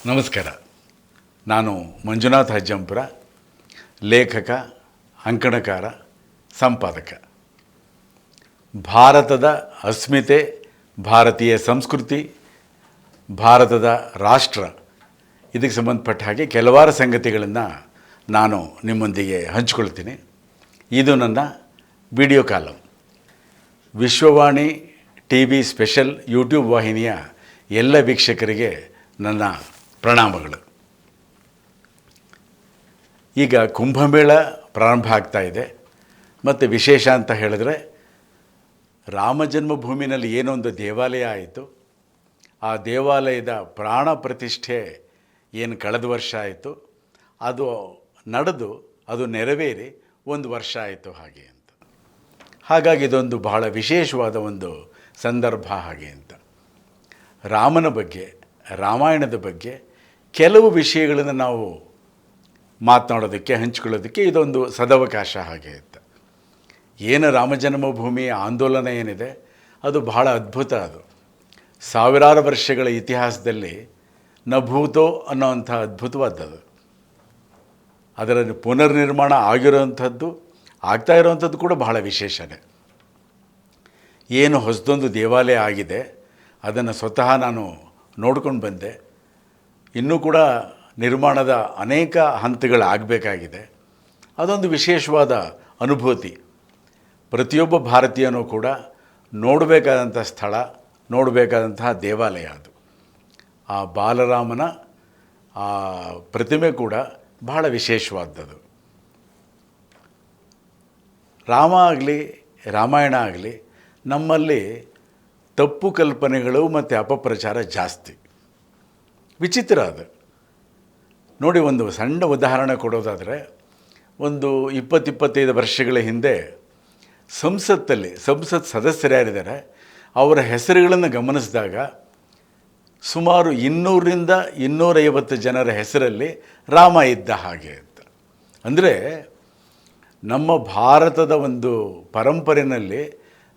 ನಮಸ್ಕಾರ. ನಾನು ಮಂಜುನಾಥ್ ಹಜ್ಜಂಪುರ, ಲೇಖಕ, ಅಂಕಣಕಾರ, ಸಂಪಾದಕ. ಭಾರತದ ಅಸ್ಮಿತೆ, ಭಾರತೀಯ ಸಂಸ್ಕೃತಿ, ಭಾರತದ ರಾಷ್ಟ್ರ ಇದಕ್ಕೆ ಸಂಬಂಧಪಟ್ಟ ಹಾಗೆ ಕೆಲವಾರು ಸಂಗತಿಗಳನ್ನು ನಾನು ನಿಮ್ಮೊಂದಿಗೆ ಹಂಚಿಕೊಳ್ತೀನಿ. ಇದು ನನ್ನ video column. Vishwavani TV special YouTube ವಾಹಿನಿಯ ಎಲ್ಲ ವೀಕ್ಷಕರಿಗೆ ನನ್ನ ಪ್ರಣಾಮಗಳು. ಈಗ ಕುಂಭಮೇಳ ಪ್ರಾರಂಭ ಆಗ್ತಾ ಇದೆ. ಮತ್ತು ವಿಶೇಷ ಅಂತ ಹೇಳಿದ್ರೆ, ರಾಮ ಜನ್ಮಭೂಮಿನಲ್ಲಿ ಏನೊಂದು ದೇವಾಲಯ ಆಯಿತು, ಆ ದೇವಾಲಯದ ಪ್ರಾಣ ಪ್ರತಿಷ್ಠೆ ಏನು ಕಳೆದ ವರ್ಷ ಆಯಿತು, ಅದು ನಡೆದು ಅದು ನೆರವೇರಿ ಒಂದು ವರ್ಷ ಆಯಿತು ಹಾಗೆ ಅಂತ. ಹಾಗಾಗಿ ಇದೊಂದು ಬಹಳ ವಿಶೇಷವಾದ ಒಂದು ಸಂದರ್ಭ ಹಾಗೆ ಅಂತ. ರಾಮನ ಬಗ್ಗೆ, ರಾಮಾಯಣದ ಬಗ್ಗೆ ಕೆಲವು ವಿಷಯಗಳನ್ನು ನಾವು ಮಾತನಾಡೋದಕ್ಕೆ, ಹಂಚಿಕೊಳ್ಳೋದಕ್ಕೆ ಇದೊಂದು ಸದವಕಾಶ ಹಾಗೆ ಅಂತ. ಏನು ರಾಮ ಜನ್ಮಭೂಮಿಯ ಆಂದೋಲನ ಏನಿದೆ ಅದು ಬಹಳ ಅದ್ಭುತ. ಅದು ಸಾವಿರಾರು ವರ್ಷಗಳ ಇತಿಹಾಸದಲ್ಲಿ ನಭೂತೋ ಅನ್ನೋವಂಥ ಅದ್ಭುತವಾದದ್ದು. ಅದರ ಪುನರ್ನಿರ್ಮಾಣ ಆಗಿರೋವಂಥದ್ದು, ಆಗ್ತಾ ಇರೋವಂಥದ್ದು ಕೂಡ ಬಹಳ ವಿಶೇಷನೇ. ಏನು ಹೊಸದೊಂದು ದೇವಾಲಯ ಆಗಿದೆ ಅದನ್ನು ಸ್ವತಃ ನಾನು ನೋಡ್ಕೊಂಡು ಬಂದೆ. ಇನ್ನೂ ಕೂಡ ನಿರ್ಮಾಣದ ಅನೇಕ ಹಂತಗಳಾಗಬೇಕಾಗಿದೆ. ಅದೊಂದು ವಿಶೇಷವಾದ ಅನುಭೂತಿ. ಪ್ರತಿಯೊಬ್ಬ ಭಾರತೀಯನೂ ಕೂಡ ನೋಡಬೇಕಾದಂಥ ಸ್ಥಳ, ನೋಡಬೇಕಾದಂತಹ ದೇವಾಲಯ ಅದು. ಆ ಬಾಲರಾಮನ ಆ ಪ್ರತಿಮೆ ಕೂಡ ಬಹಳ ವಿಶೇಷವಾದದ್ದು. ರಾಮ ಆಗಲಿ, ರಾಮಾಯಣ ಆಗಲಿ, ನಮ್ಮಲ್ಲಿ ತಪ್ಪು ಕಲ್ಪನೆಗಳು ಮತ್ತು ಅಪಪ್ರಚಾರ ಜಾಸ್ತಿ. ವಿಚಿತ್ರ ಅದು. ನೋಡಿ, ಒಂದು ಸಣ್ಣ ಉದಾಹರಣೆ ಕೊಡೋದಾದರೆ, ಒಂದು 20-25 ವರ್ಷಗಳ ಹಿಂದೆ ಸಂಸತ್ ಸದಸ್ಯರ್ಯಾರಿದ್ದಾರೆ ಅವರ ಹೆಸರುಗಳನ್ನು ಗಮನಿಸಿದಾಗ ಸುಮಾರು 200-250 ಜನರ ಹೆಸರಲ್ಲಿ ರಾಮ ಇದ್ದ ಹಾಗೆ ಅಂತ. ಅಂದರೆ ನಮ್ಮ ಭಾರತದ ಒಂದು ಪರಂಪರೆಯಲ್ಲಿ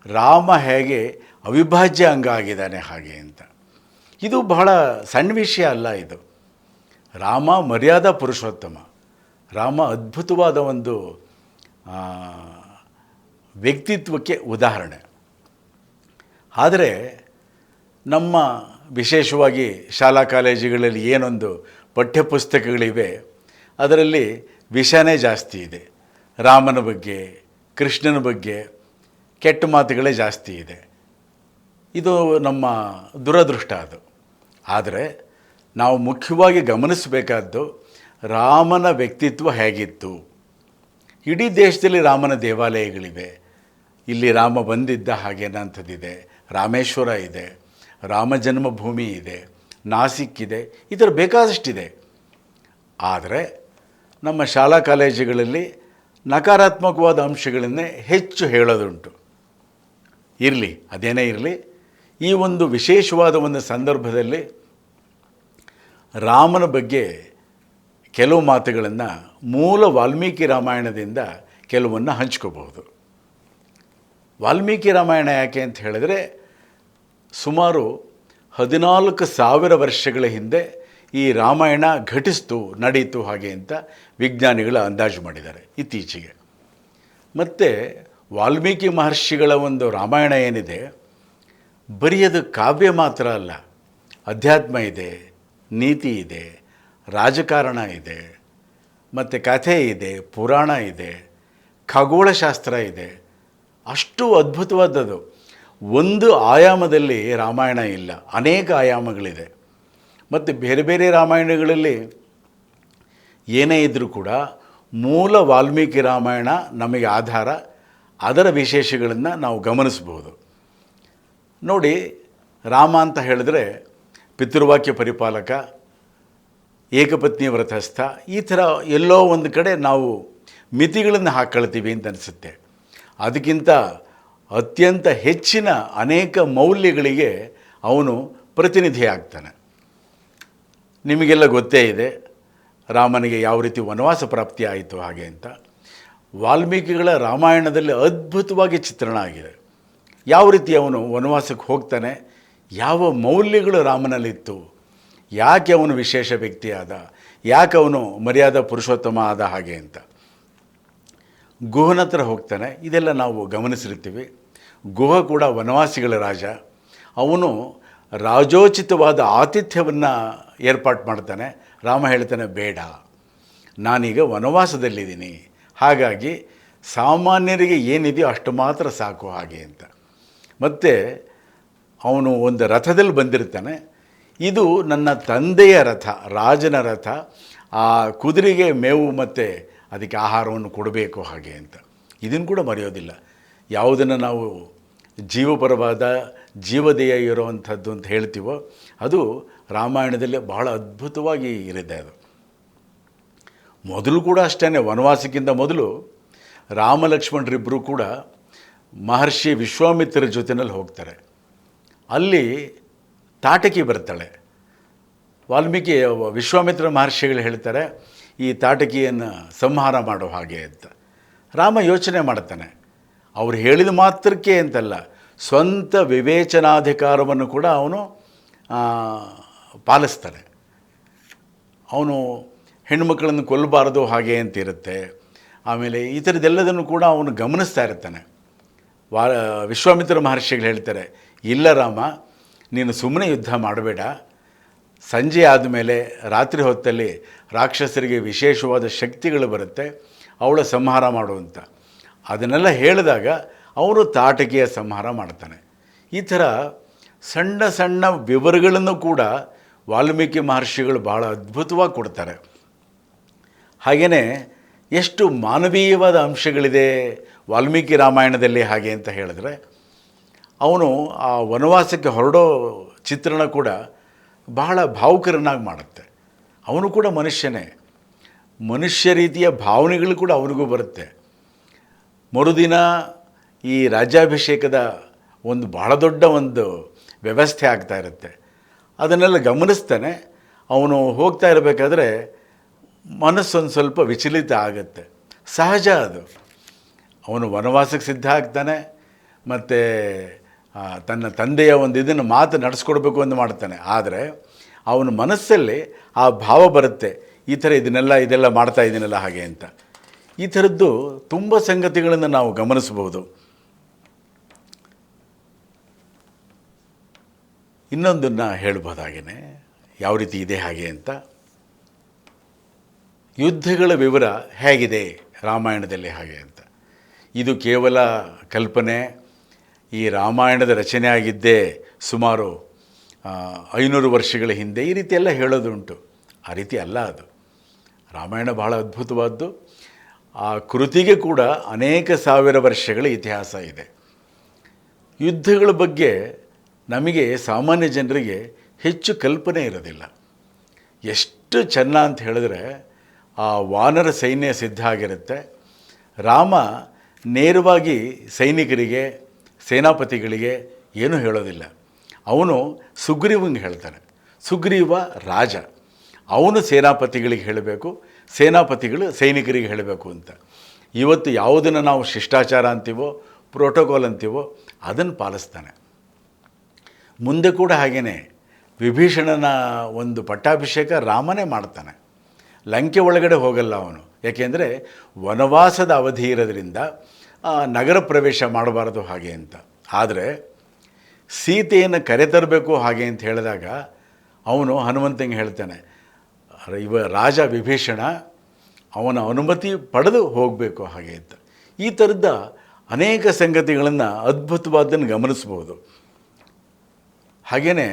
ರಾಮ ಹೇಗೆ ಅವಿಭಾಜ್ಯ ಅಂಗ ಆಗಿದ್ದಾನೆ ಹಾಗೆ ಅಂತ. ಇದು ಬಹಳ ಸಣ್ಣ ವಿಷಯ ಅಲ್ಲ. ಇದು ರಾಮ ಮರ್ಯಾದಾ ಪುರುಷೋತ್ತಮ. ರಾಮ ಅದ್ಭುತವಾದ ಒಂದು ವ್ಯಕ್ತಿತ್ವಕ್ಕೆ ಉದಾಹರಣೆ. ಆದರೆ ನಮ್ಮ ವಿಶೇಷವಾಗಿ ಶಾಲಾ ಕಾಲೇಜುಗಳಲ್ಲಿ ಏನೊಂದು ಪಠ್ಯಪುಸ್ತಕಗಳಿವೆ ಅದರಲ್ಲಿ ವಿಷಯನೇ ಜಾಸ್ತಿ ಇದೆ. ರಾಮನ ಬಗ್ಗೆ, ಕೃಷ್ಣನ ಬಗ್ಗೆ ಕೆಟ್ಟ ಮಾತುಗಳೇ ಜಾಸ್ತಿ ಇದೆ. ಇದು ನಮ್ಮ ದುರದೃಷ್ಟ ಅದು. ಆದರೆ ನಾವು ಮುಖ್ಯವಾಗಿ ಗಮನಿಸಬೇಕಾದ್ದು ರಾಮನ ವ್ಯಕ್ತಿತ್ವ ಹೇಗಿತ್ತು. ಇಡೀ ದೇಶದಲ್ಲಿ ರಾಮನ ದೇವಾಲಯಗಳಿವೆ. ಇಲ್ಲಿ ರಾಮ ಬಂದಿದ್ದ ಹಾಗೇನಂಥದ್ದಿದೆ, ರಾಮೇಶ್ವರ ಇದೆ, ರಾಮ ಜನ್ಮಭೂಮಿ ಇದೆ, ನಾಸಿಕ್ ಇದೆ, ಈ ಥರ ಬೇಕಾದಷ್ಟಿದೆ. ಆದರೆ ನಮ್ಮ ಶಾಲಾ ಕಾಲೇಜುಗಳಲ್ಲಿ ನಕಾರಾತ್ಮಕವಾದ ಅಂಶಗಳನ್ನೇ ಹೆಚ್ಚು ಹೇಳೋದುಂಟು. ಇರಲಿ, ಅದೇನೇ ಇರಲಿ, ಈ ಒಂದು ವಿಶೇಷವಾದ ಒಂದು ಸಂದರ್ಭದಲ್ಲಿ ರಾಮನ ಬಗ್ಗೆ ಕೆಲವು ಮಾತುಗಳನ್ನು ಮೂಲ ವಾಲ್ಮೀಕಿ ರಾಮಾಯಣದಿಂದ ಕೆಲವನ್ನು ಹಂಚ್ಕೋಬಹುದು. ವಾಲ್ಮೀಕಿ ರಾಮಾಯಣ ಯಾಕೆ ಅಂತ ಹೇಳಿದ್ರೆ, ಸುಮಾರು 14,000 ವರ್ಷಗಳ ಹಿಂದೆ ಈ ರಾಮಾಯಣ ನಡೀತು ಹಾಗೆ ಅಂತ ವಿಜ್ಞಾನಿಗಳು ಅಂದಾಜು ಮಾಡಿದ್ದಾರೆ ಇತ್ತೀಚೆಗೆ. ಮತ್ತು ವಾಲ್ಮೀಕಿ ಮಹರ್ಷಿಗಳ ಒಂದು ರಾಮಾಯಣ ಏನಿದೆ, ಬರೀ ಅದು ಕಾವ್ಯ ಮಾತ್ರ ಅಲ್ಲ, ಅಧ್ಯಾತ್ಮ ಇದೆ, ನೀತಿ ಇದೆ, ರಾಜಕಾರಣ ಇದೆ, ಮತ್ತು ಕಥೆ ಇದೆ, ಪುರಾಣ ಇದೆ, ಖಗೋಳಶಾಸ್ತ್ರ ಇದೆ. ಅಷ್ಟು ಅದ್ಭುತವಾದದ್ದು. ಒಂದು ಆಯಾಮದಲ್ಲಿ ರಾಮಾಯಣ ಇಲ್ಲ, ಅನೇಕ ಆಯಾಮಗಳಿದೆ. ಮತ್ತು ಬೇರೆ ಬೇರೆ ರಾಮಾಯಣಗಳಲ್ಲಿ ಏನೇ ಇದ್ದರೂ ಕೂಡ ಮೂಲ ವಾಲ್ಮೀಕಿ ರಾಮಾಯಣ ನಮಗೆ ಆಧಾರ. ಅದರ ವಿಶೇಷಗಳನ್ನು ನಾವು ಗಮನಿಸ್ಬೋದು. ನೋಡಿ, ರಾಮ ಅಂತ ಹೇಳಿದ್ರೆ ಪಿತೃವಾಕ್ಯ ಪರಿಪಾಲಕ, ಏಕಪತ್ನಿ ವ್ರತಸ್ಥ, ಈ ಥರ ಎಲ್ಲೋ ಒಂದು ಕಡೆ ನಾವು ಮಿತಿಗಳನ್ನು ಹಾಕ್ಕೊಳ್ತೀವಿ ಅಂತ ಅನಿಸುತ್ತೆ. ಅದಕ್ಕಿಂತ ಅತ್ಯಂತ ಹೆಚ್ಚಿನ ಅನೇಕ ಮೌಲ್ಯಗಳಿಗೆ ಅವನು ಪ್ರತಿನಿಧಿ ಆಗ್ತಾನೆ. ನಿಮಗೆಲ್ಲ ಗೊತ್ತೇ ಇದೆ ರಾಮನಿಗೆ ಯಾವ ರೀತಿ ವನವಾಸ ಪ್ರಾಪ್ತಿ ಆಯಿತು ಹಾಗೆ ಅಂತ. ವಾಲ್ಮೀಕಿಗಳ ರಾಮಾಯಣದಲ್ಲಿ ಅದ್ಭುತವಾಗಿ ಚಿತ್ರಣ ಆಗಿದೆ. ಯಾವ ರೀತಿ ಅವನು ವನವಾಸಕ್ಕೆ ಹೋಗ್ತಾನೆ, ಯಾವ ಮೌಲ್ಯಗಳು ರಾಮನಲ್ಲಿತ್ತು, ಯಾಕೆ ಅವನು ವಿಶೇಷ ವ್ಯಕ್ತಿ ಆದ, ಯಾಕೆ ಅವನು ಮರ್ಯಾದಾ ಪುರುಷೋತ್ತಮ ಆದ ಹಾಗೆ ಅಂತ. ಗುಹನ ಹತ್ರ ಹೋಗ್ತಾನೆ. ಇದೆಲ್ಲ ನಾವು ಗಮನಿಸಿರ್ತೀವಿ. ಗುಹ ಕೂಡ ವನವಾಸಿಗಳ ರಾಜ. ಅವನು ರಾಜೋಚಿತವಾದ ಆತಿಥ್ಯವನ್ನು ಏರ್ಪಾಡು ಮಾಡ್ತಾನೆ. ರಾಮ ಹೇಳ್ತಾನೆ, ಬೇಡ, ನಾನೀಗ ವನವಾಸದಲ್ಲಿದ್ದೀನಿ, ಹಾಗಾಗಿ ಸಾಮಾನ್ಯರಿಗೆ ಏನಿದೆಯೋ ಅಷ್ಟು ಮಾತ್ರ ಸಾಕು ಹಾಗೆ ಅಂತ. ಮತ್ತು ಅವನು ಒಂದು ರಥದಲ್ಲಿ ಬಂದಿರ್ತಾನೆ. ಇದು ನನ್ನ ತಂದೆಯ ರಥ, ರಾಜನ ರಥ, ಆ ಕುದುರೆಗೆ ಮೇವು ಮತ್ತು ಅದಕ್ಕೆ ಆಹಾರವನ್ನು ಕೊಡಬೇಕು ಹಾಗೆ ಅಂತ. ಇದನ್ನು ಕೂಡ ಮರೆಯೋದಿಲ್ಲ. ಯಾವುದನ್ನು ನಾವು ಜೀವಪರವಾದ ಜೀವದೇಯ ಇರುವಂಥದ್ದು ಅಂತ ಹೇಳ್ತೀವೋ ಅದು ರಾಮಾಯಣದಲ್ಲಿ ಬಹಳ ಅದ್ಭುತವಾಗಿ ಇರಿದೆ. ಅದು ಮೊದಲು ಕೂಡ ಅಷ್ಟೇ, ವನವಾಸಕ್ಕಿಂತ ಮೊದಲು ರಾಮ ಲಕ್ಷ್ಮಣರಿಬ್ಬರು ಕೂಡ ಮಹರ್ಷಿ ವಿಶ್ವಾಮಿತ್ರರ ಜೊತೆಯಲ್ಲಿ ಹೋಗ್ತಾರೆ. ಅಲ್ಲಿ ತಾಟಕಿ ಬರ್ತಾಳೆ. ವಾಲ್ಮೀಕಿ ವಿಶ್ವಾಮಿತ್ರ ಮಹರ್ಷಿಗಳು ಹೇಳ್ತಾರೆ, ಈ ತಾಟಕಿಯನ್ನು ಸಂಹಾರ ಮಾಡೋ ಹಾಗೆ ಅಂತ. ರಾಮ ಯೋಚನೆ ಮಾಡ್ತಾನೆ. ಅವ್ರು ಹೇಳಿದ ಮಾತ್ರಕ್ಕೆ ಅಂತಲ್ಲ, ಸ್ವಂತ ವಿವೇಚನಾಧಿಕಾರವನ್ನು ಕೂಡ ಅವನು ಪಾಲಿಸ್ತಾನೆ. ಅವನು ಹೆಣ್ಣುಮಕ್ಕಳನ್ನು ಕೊಲ್ಲಬಾರದು ಹಾಗೆ ಅಂತ ಇರುತ್ತೆ. ಆಮೇಲೆ ಈ ಥರದ್ದೆಲ್ಲದನ್ನು ಕೂಡ ಅವನು ಗಮನಿಸ್ತಾ ಇರ್ತಾನೆ. ವಿಶ್ವಾಮಿತ್ರ ಮಹರ್ಷಿಗಳು ಹೇಳ್ತಾರೆ, ಇಲ್ಲ ರಾಮ, ನೀನು ಸುಮ್ಮನೆ ಯುದ್ಧ ಮಾಡಬೇಡ. ಸಂಜೆ ಆದಮೇಲೆ ರಾತ್ರಿ ಹೊತ್ತಲ್ಲಿ ರಾಕ್ಷಸರಿಗೆ ವಿಶೇಷವಾದ ಶಕ್ತಿಗಳು ಬರುತ್ತೆ, ಅವಳ ಸಂಹಾರ ಮಾಡುವಂಥ. ಅದನ್ನೆಲ್ಲ ಹೇಳಿದಾಗ ಅವನು ತಾಟಕಿಯ ಸಂಹಾರ ಮಾಡ್ತಾನೆ. ಈ ಥರ ಸಣ್ಣ ಸಣ್ಣ ವಿವರಗಳನ್ನು ಕೂಡ ವಾಲ್ಮೀಕಿ ಮಹರ್ಷಿಗಳು ಭಾಳ ಅದ್ಭುತವಾಗಿ ಕೊಡ್ತಾರೆ. ಹಾಗೆಯೇ ಎಷ್ಟು ಮಾನವೀಯವಾದ ಅಂಶಗಳಿದೆ ವಾಲ್ಮೀಕಿ ರಾಮಾಯಣದಲ್ಲಿ ಹಾಗೆ ಅಂತ ಹೇಳಿದ್ರೆ, ಅವನು ಆ ವನವಾಸಕ್ಕೆ ಹೊರಡೋ ಚಿತ್ರಣ ಕೂಡ ಬಹಳ ಭಾವುಕರನ್ನಾಗಿ ಮಾಡುತ್ತೆ. ಅವನು ಕೂಡ ಮನುಷ್ಯನೇ, ಮನುಷ್ಯ ರೀತಿಯ ಭಾವನೆಗಳು ಕೂಡ ಅವನಿಗೂ ಬರುತ್ತೆ. ಮರುದಿನ ಈ ರಾಜ್ಯಾಭಿಷೇಕದ ಒಂದು ಬಹಳ ದೊಡ್ಡ ಒಂದು ವ್ಯವಸ್ಥೆ ಆಗ್ತಾ ಇರುತ್ತೆ. ಅದನ್ನೆಲ್ಲ ಗಮನಿಸ್ತಾನೆ. ಅವನು ಹೋಗ್ತಾ ಇರಬೇಕಾದ್ರೆ ಮನಸ್ಸೊಂದು ಸ್ವಲ್ಪ ವಿಚಲಿತ ಆಗುತ್ತೆ, ಸಹಜ ಅದು. ಅವನು ವನವಾಸಕ್ಕೆ ಸಿದ್ಧ ಆಗ್ತಾನೆ, ಮತ್ತು ತನ್ನ ತಂದೆಯ ಒಂದು ಇದನ್ನು ಮಾತು ನಡೆಸ್ಕೊಡ್ಬೇಕು ಅಂತ ಮಾಡ್ತಾನೆ. ಆದರೆ ಅವನ ಮನಸ್ಸಲ್ಲಿ ಆ ಭಾವ ಬರುತ್ತೆ, ಈ ಥರ ಇದೆಲ್ಲ ಮಾಡ್ತಾ ಇದ್ದೀನಲ್ಲ ಹಾಗೆ ಅಂತ. ಈ ಥರದ್ದು ತುಂಬ ಸಂಗತಿಗಳನ್ನು ನಾವು ಗಮನಿಸ್ಬೋದು. ಇನ್ನೊಂದನ್ನು ಹೇಳ್ಬೋದಾಗೇ, ಯಾವ ರೀತಿ ಇದೆ ಹಾಗೆ ಅಂತ. ಯುದ್ಧಗಳ ವಿವರ ಹೇಗಿದೆ ರಾಮಾಯಣದಲ್ಲಿ ಹಾಗೆ ಅಂತ. ಇದು ಕೇವಲ ಕಲ್ಪನೆ. ಈ ರಾಮಾಯಣದ ರಚನೆ ಆಗಿದ್ದೇ ಸುಮಾರು 500 ವರ್ಷಗಳ ಹಿಂದೆ. ಈ ರೀತಿ ಎಲ್ಲ ಹೇಳೋದುಂಟು. ಆ ರೀತಿ ಅಲ್ಲ ಅದು. ರಾಮಾಯಣ ಬಹಳ ಅದ್ಭುತವಾದ್ದು. ಆ ಕೃತಿಗೆ ಕೂಡ ಅನೇಕ ಸಾವಿರ ವರ್ಷಗಳ ಇತಿಹಾಸ ಇದೆ. ಯುದ್ಧಗಳ ಬಗ್ಗೆ ನಮಗೆ ಸಾಮಾನ್ಯ ಜನರಿಗೆ ಹೆಚ್ಚು ಕಲ್ಪನೆ ಇರೋದಿಲ್ಲ. ಎಷ್ಟು ಚೆನ್ನ ಅಂತ ಹೇಳಿದ್ರೆ, ಆ ವಾನರ ಸೈನ್ಯ ಸಿದ್ಧ ಆಗಿರುತ್ತೆ. ರಾಮ ನೇರವಾಗಿ ಸೈನಿಕರಿಗೆ, ಸೇನಾಪತಿಗಳಿಗೆ ಏನೂ ಹೇಳೋದಿಲ್ಲ. ಅವನು ಸುಗ್ರೀವಂಗೆ ಹೇಳ್ತಾನೆ. ಸುಗ್ರೀವ ರಾಜ, ಅವನು ಸೇನಾಪತಿಗಳಿಗೆ ಹೇಳಬೇಕು, ಸೇನಾಪತಿಗಳು ಸೈನಿಕರಿಗೆ ಹೇಳಬೇಕು ಅಂತ. ಇವತ್ತು ಯಾವುದನ್ನು ನಾವು ಶಿಷ್ಟಾಚಾರ ಅಂತೀವೋ, ಪ್ರೋಟೋಕಾಲ್ ಅಂತೀವೋ, ಅದನ್ನು ಪಾಲಿಸ್ತಾನೆ. ಮುಂದೆ ಕೂಡ ಹಾಗೆಯೇ ವಿಭೀಷಣನ ಒಂದು ಪಟ್ಟಾಭಿಷೇಕ ರಾಮನೇ ಮಾಡ್ತಾನೆ. ಲಂಕೆ ಒಳಗಡೆ ಹೋಗಲ್ಲ ಅವನು, ಯಾಕೆಂದರೆ ವನವಾಸದ ಅವಧಿ ಇರೋದ್ರಿಂದ ನಗರ ಪ್ರವೇಶ ಮಾಡಬಾರದು ಹಾಗೆ ಅಂತ. ಆದರೆ ಸೀತೆಯನ್ನು ಕರೆತರಬೇಕು ಹಾಗೆ ಅಂತ ಹೇಳಿದಾಗ ಅವನು ಹನುಮಂತಂಗೆ ಹೇಳ್ತಾನೆ, ರಾಜ ವಿಭೀಷಣ ಅವನ ಅನುಮತಿ ಪಡೆದು ಹೋಗಬೇಕು ಹಾಗೆ ಅಂತ. ಈ ಥರದ ಅನೇಕ ಸಂಗತಿಗಳನ್ನು ಅದ್ಭುತವಾದನ್ನು ಗಮನಿಸ್ಬೋದು. ಹಾಗೆಯೇ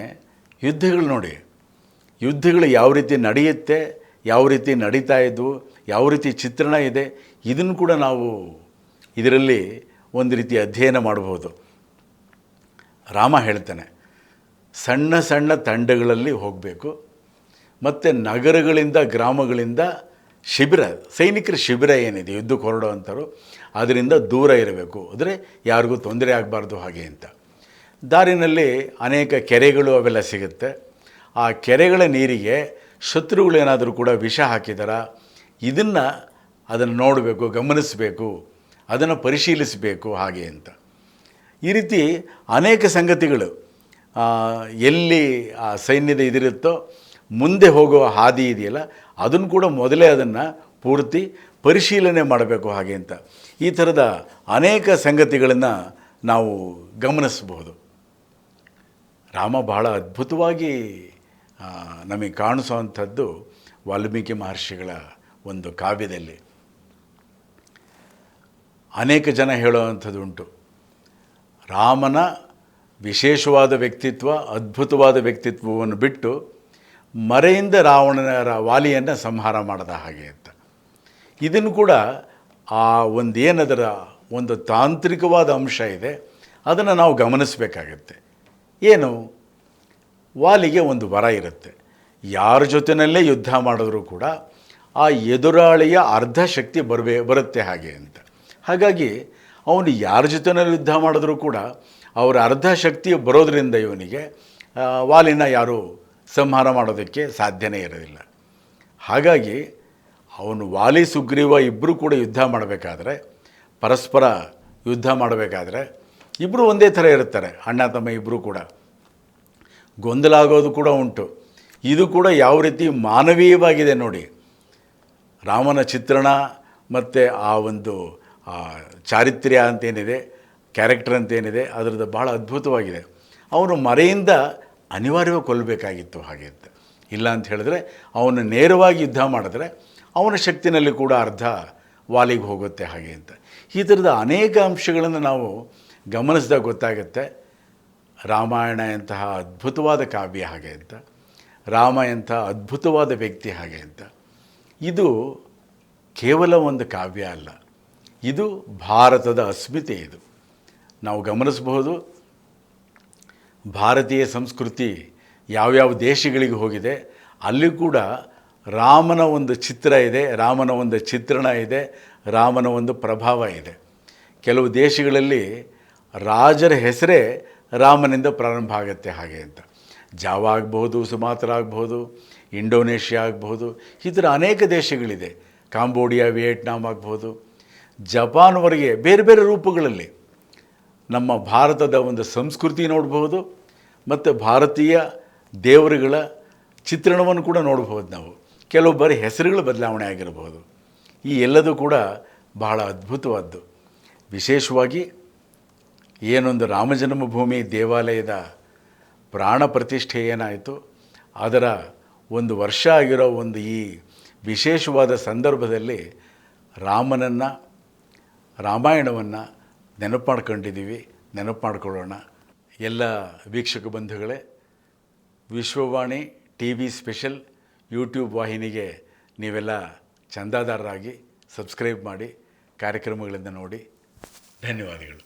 ಯುದ್ಧಗಳು ನೋಡಿ, ಯುದ್ಧಗಳು ಯಾವ ರೀತಿ ನಡೆಯುತ್ತೆ, ಯಾವ ರೀತಿ ನಡೀತಾ ಇದ್ವು, ಯಾವ ರೀತಿ ಚಿತ್ರಣ ಇದೆ, ಇದನ್ನು ಕೂಡ ನಾವು ಇದರಲ್ಲಿ ಒಂದು ರೀತಿ ಅಧ್ಯಯನ ಮಾಡ್ಬೋದು. ರಾಮ ಹೇಳ್ತಾನೆ, ಸಣ್ಣ ಸಣ್ಣ ತಂಡಗಳಲ್ಲಿ ಹೋಗಬೇಕು, ಮತ್ತು ನಗರಗಳಿಂದ ಗ್ರಾಮಗಳಿಂದ ಶಿಬಿರ, ಸೈನಿಕರ ಶಿಬಿರ ಏನಿದೆ ಯುದ್ಧಕ್ಕೆ ಹೊರಡೋ ಅಂಥವ್ರು, ಅದರಿಂದ ದೂರ ಇರಬೇಕು, ಅಂದರೆ ಯಾರಿಗೂ ತೊಂದರೆ ಆಗಬಾರ್ದು ಹಾಗೆ ಅಂತ. ದಾರಿನಲ್ಲಿ ಅನೇಕ ಕೆರೆಗಳು ಅವೆಲ್ಲ ಸಿಗುತ್ತೆ. ಆ ಕೆರೆಗಳ ನೀರಿಗೆ ಶತ್ರುಗಳೇನಾದರೂ ಕೂಡ ವಿಷ ಹಾಕಿದಾರ, ಅದನ್ನು ನೋಡಬೇಕು, ಗಮನಿಸಬೇಕು, ಅದನ್ನು ಪರಿಶೀಲಿಸಬೇಕು ಹಾಗೆ ಅಂತ. ಈ ರೀತಿ ಅನೇಕ ಸಂಗತಿಗಳು ಎಲ್ಲಿ ಆ ಸೈನ್ಯದ ಇದಿರುತ್ತೋ ಮುಂದೆ ಹೋಗುವ ಹಾದಿ ಇದೆಯಲ್ಲ ಅದನ್ನು ಕೂಡ ಮೊದಲೇ ಅದನ್ನು ಪೂರ್ತಿ ಪರಿಶೀಲನೆ ಮಾಡಬೇಕು ಹಾಗೆ ಅಂತ. ಈ ಥರದ ಅನೇಕ ಸಂಗತಿಗಳನ್ನು ನಾವು ಗಮನಿಸಬಹುದು. ರಾಮ ಬಹಳ ಅದ್ಭುತವಾಗಿ ನಮಗೆ ಕಾಣಿಸುವಂಥದ್ದು ವಾಲ್ಮೀಕಿ ಮಹರ್ಷಿಗಳ ಒಂದು ಕಾವ್ಯದಲ್ಲಿ. ಅನೇಕ ಜನ ಹೇಳುವಂಥದ್ದು ಉಂಟು, ರಾಮನ ವಿಶೇಷವಾದ ವ್ಯಕ್ತಿತ್ವ, ಅದ್ಭುತವಾದ ವ್ಯಕ್ತಿತ್ವವನ್ನು ಬಿಟ್ಟು ಮರೆಯಿಂದ ವಾಲಿಯನ್ನು ಸಂಹಾರ ಮಾಡಿದ ಹಾಗೆ ಅಂತ. ಇದನ್ನು ಕೂಡ ಆ ಒಂದೇನದರ ಒಂದು ತಾಂತ್ರಿಕವಾದ ಅಂಶ ಇದೆ, ಅದನ್ನು ನಾವು ಗಮನಿಸಬೇಕಾಗತ್ತೆ. ಏನು, ವಾಲಿಗೆ ಒಂದು ವರ ಇರುತ್ತೆ, ಯಾರ ಜೊತೆಯಲ್ಲೇ ಯುದ್ಧ ಮಾಡಿದ್ರೂ ಕೂಡ ಆ ಎದುರಾಳಿಯ ಅರ್ಧ ಶಕ್ತಿ ಬರುತ್ತೆ ಹಾಗೆ ಅಂತ. ಹಾಗಾಗಿ ಅವನು ಯಾರ ಜೊತೆಯಲ್ಲಿ ಯುದ್ಧ ಮಾಡಿದ್ರೂ ಕೂಡ ಅವರ ಅರ್ಧ ಶಕ್ತಿ ಬರೋದರಿಂದ ಇವನಿಗೆ ವಾಲಿನ ಯಾರೂ ಸಂಹಾರ ಮಾಡೋದಕ್ಕೆ ಸಾಧ್ಯನೇ ಇರೋದಿಲ್ಲ. ಹಾಗಾಗಿ ಅವನು ವಾಲಿ ಸುಗ್ರೀವ ಇಬ್ಬರು ಕೂಡ ಯುದ್ಧ ಮಾಡಬೇಕಾದ್ರೆ, ಪರಸ್ಪರ ಯುದ್ಧ ಮಾಡಬೇಕಾದ್ರೆ ಇಬ್ಬರು ಒಂದೇ ಥರ ಇರ್ತಾರೆ, ಅಣ್ಣ ತಮ್ಮ ಇಬ್ಬರು ಕೂಡ. ಗೊಂದಲ ಆಗೋದು ಕೂಡ ಉಂಟು. ಇದು ಕೂಡ ಯಾವ ರೀತಿ ಮಾನವೀಯವಾಗಿದೆ ನೋಡಿ. ರಾಮನ ಚಿತ್ರಣ ಮತ್ತು ಆ ಒಂದು ಚಾರಿತ್ರ್ಯ ಅಂತೇನಿದೆ, ಕ್ಯಾರೆಕ್ಟರ್ ಅಂತೇನಿದೆ, ಅದರದ್ದು ಬಹಳ ಅದ್ಭುತವಾಗಿದೆ. ಅವನು ಮರೆಯಿಂದ ಅನಿವಾರ್ಯವಾಗಿ ಕೊಲ್ಲಬೇಕಾಗಿತ್ತು ಹಾಗೆ ಅಂತ. ಇಲ್ಲ ಅಂತ ಹೇಳಿದ್ರೆ ಅವನು ನೇರವಾಗಿ ಯುದ್ಧ ಮಾಡಿದ್ರೆ ಅವನ ಶಕ್ತಿನಲ್ಲಿ ಕೂಡ ಅರ್ಧ ವಾಲಿಗೆ ಹೋಗುತ್ತೆ ಹಾಗೆ ಅಂತ. ಈ ಥರದ ಅನೇಕ ಅಂಶಗಳನ್ನು ನಾವು ಗಮನಿಸಿದಾಗ ಗೊತ್ತಾಗುತ್ತೆ ರಾಮಾಯಣ ಎಂತಹ ಅದ್ಭುತವಾದ ಕಾವ್ಯ ಹಾಗೆ ಅಂತ, ರಾಮ ಎಂಥ ಅದ್ಭುತವಾದ ವ್ಯಕ್ತಿ ಹಾಗೆ ಅಂತ. ಇದು ಕೇವಲ ಒಂದು ಕಾವ್ಯ ಅಲ್ಲ, ಇದು ಭಾರತದ ಅಸ್ಮಿತೆ. ಇದು ನಾವು ಗಮನಿಸಬಹುದು. ಭಾರತೀಯ ಸಂಸ್ಕೃತಿ ಯಾವ್ಯಾವ ದೇಶಗಳಿಗೆ ಹೋಗಿದೆ ಅಲ್ಲಿ ಕೂಡ ರಾಮನ ಒಂದು ಚಿತ್ರ ಇದೆ, ರಾಮನ ಒಂದು ಚಿತ್ರಣ ಇದೆ, ರಾಮನ ಒಂದು ಪ್ರಭಾವ ಇದೆ. ಕೆಲವು ದೇಶಗಳಲ್ಲಿ ರಾಜರ ಹೆಸರೇ ರಾಮನಿಂದ ಪ್ರಾರಂಭ ಆಗುತ್ತೆ ಹಾಗೆ ಅಂತ. ಜಾವಾ ಆಗ್ಬೋದು, ಸುಮಾತ್ರ ಆಗ್ಬೋದು, ಇಂಡೋನೇಷ್ಯಾ ಆಗ್ಬೋದು, ಈ ಥರ ಅನೇಕ ದೇಶಗಳಿದೆ. ಕಾಂಬೋಡಿಯಾ, ವಿಯೆಟ್ನಾಂ ಆಗ್ಬೋದು, ಜಪಾನ್ವರೆಗೆ ಬೇರೆ ಬೇರೆ ರೂಪಗಳಲ್ಲಿ ನಮ್ಮ ಭಾರತದ ಒಂದು ಸಂಸ್ಕೃತಿ ನೋಡ್ಬೋದು ಮತ್ತು ಭಾರತೀಯ ದೇವರುಗಳ ಚಿತ್ರಣವನ್ನು ಕೂಡ ನೋಡ್ಬೋದು ನಾವು. ಕೆಲವೊಬ್ಬರ ಹೆಸರುಗಳ ಬದಲಾವಣೆ ಆಗಿರಬಹುದು. ಈ ಎಲ್ಲದೂ ಕೂಡ ಬಹಳ ಅದ್ಭುತವಾದ್ದು. ವಿಶೇಷವಾಗಿ ಏನೊಂದು ರಾಮಜನ್ಮಭೂಮಿ ದೇವಾಲಯದ ಪ್ರಾಣ ಪ್ರತಿಷ್ಠೆ ಏನಾಯಿತು, ಅದರ ಒಂದು ವರ್ಷ ಆಗಿರೋ ಒಂದು ಈ ವಿಶೇಷವಾದ ಸಂದರ್ಭದಲ್ಲಿ ರಾಮನನ್ನು, ರಾಮಾಯಣವನ್ನು ನೆನಪು ಮಾಡ್ಕೊಂಡಿದ್ದೀವಿ. ನೆನಪು ಮಾಡ್ಕೊಳ್ಳೋಣ. ಎಲ್ಲ ವೀಕ್ಷಕ ಬಂಧುಗಳೇ, ವಿಶ್ವವಾಣಿ TV ಸ್ಪೆಷಲ್ ಯೂಟ್ಯೂಬ್ ವಾಹಿನಿಗೆ ನೀವೆಲ್ಲ ಚಂದಾದಾರರಾಗಿ ಸಬ್ಸ್ಕ್ರೈಬ್ ಮಾಡಿ ಕಾರ್ಯಕ್ರಮಗಳಿಂದ ನೋಡಿ. ಧನ್ಯವಾದಗಳು.